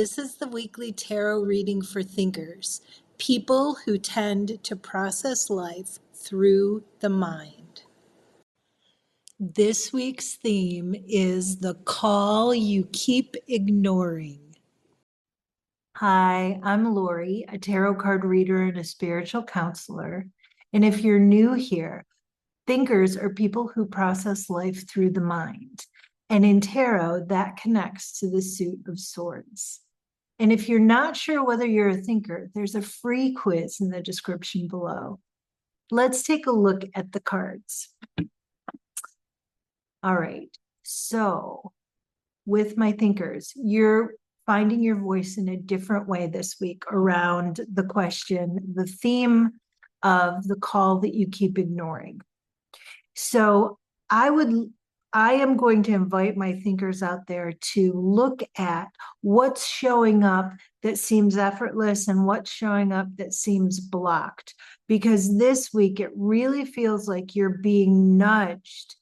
This is the weekly tarot reading for thinkers, people who tend to process life through the mind. This week's theme is the call you keep ignoring. Hi, I'm Lori, a tarot card reader and a spiritual counselor. And if you're new here, thinkers are people who process life through the mind. And in tarot, that connects to the suit of swords. And if you're not sure whether you're a thinker, there's a free quiz in the description below. Let's take a look at the cards. All right, so with my thinkers, you're finding your voice in a different way this week around the question, the theme of the call that you keep ignoring. So I am going to invite my thinkers out there to look at what's showing up that seems effortless and what's showing up that seems blocked. Because this week, it really feels like you're being nudged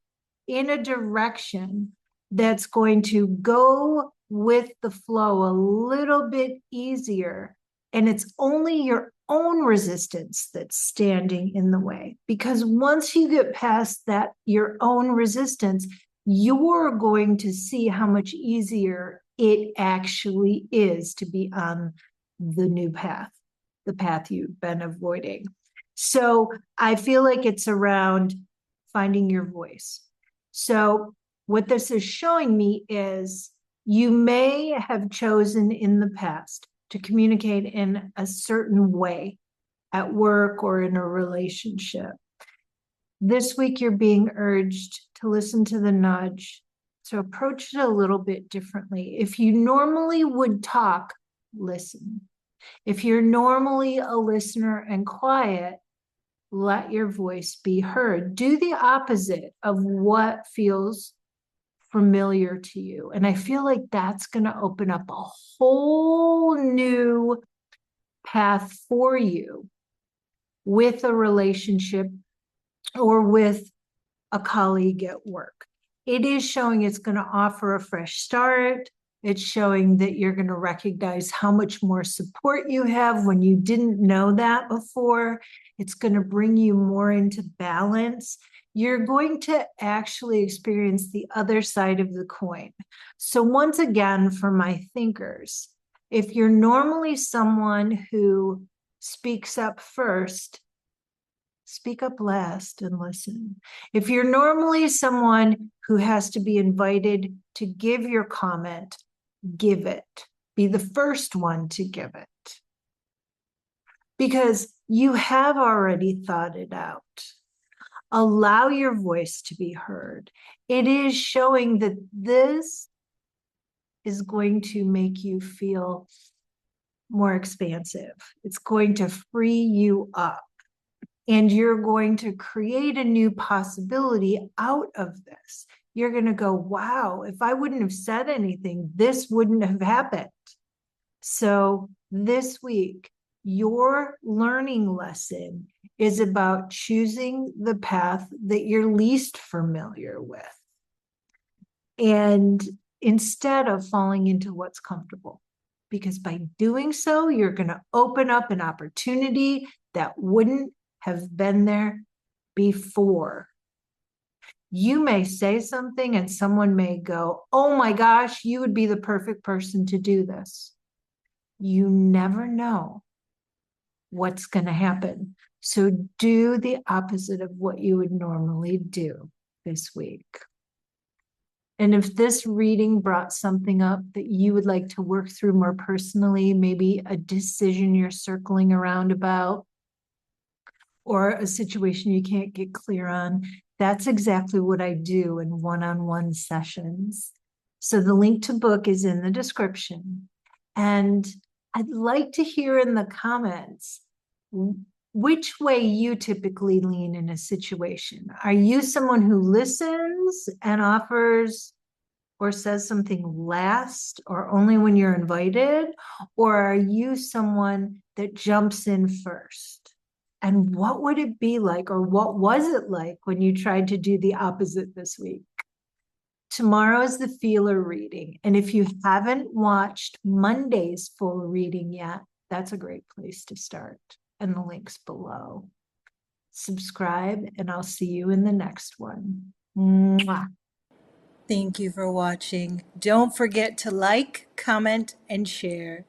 in a direction that's going to go with the flow a little bit easier. And it's only your own resistance that's standing in the way. Because once you get past that, your own resistance, you're going to see how much easier it actually is to be on the new path, the path you've been avoiding. So I feel like it's around finding your voice. So what this is showing me is you may have chosen in the past to communicate in a certain way at work or in a relationship. This week, you're being urged to listen to the nudge, to approach it a little bit differently. If you normally would talk, listen. If you're normally a listener and quiet, let your voice be heard. Do the opposite of what feels familiar to you. And I feel like that's going to open up a whole new path for you with a relationship or with a colleague at work. It is showing it's going to offer a fresh start. It's showing that you're going to recognize how much more support you have when you didn't know that before. It's going to bring you more into balance. You're going to actually experience the other side of the coin. So once again, for my thinkers, if you're normally someone who speaks up first, speak up last and listen. If you're normally someone who has to be invited to give your comment, give it. Be the first one to give it. Because you have already thought it out. Allow your voice to be heard. It is showing that this is going to make you feel more expansive. It's going to free you up. And you're going to create a new possibility out of this. You're going to go, wow, if I wouldn't have said anything, this wouldn't have happened. So this week, your learning lesson is about choosing the path that you're least familiar with. And instead of falling into what's comfortable. Because by doing so, you're going to open up an opportunity that wouldn't have been there before. You may say something and someone may go, oh my gosh, you would be the perfect person to do this. You never know what's going to happen. So do the opposite of what you would normally do this week. And if this reading brought something up that you would like to work through more personally, maybe a decision you're circling around about, or a situation you can't get clear on, that's exactly what I do in one-on-one sessions. So the link to book is in the description. And I'd like to hear in the comments which way you typically lean in a situation. Are you someone who listens and offers or says something last or only when you're invited? Or are you someone that jumps in first? And what would it be like, or what was it like when you tried to do the opposite this week? Tomorrow is the feeler reading. And if you haven't watched Monday's full reading yet, that's a great place to start. And the link's below. Subscribe, and I'll see you in the next one. Mwah. Thank you for watching. Don't forget to like, comment, and share.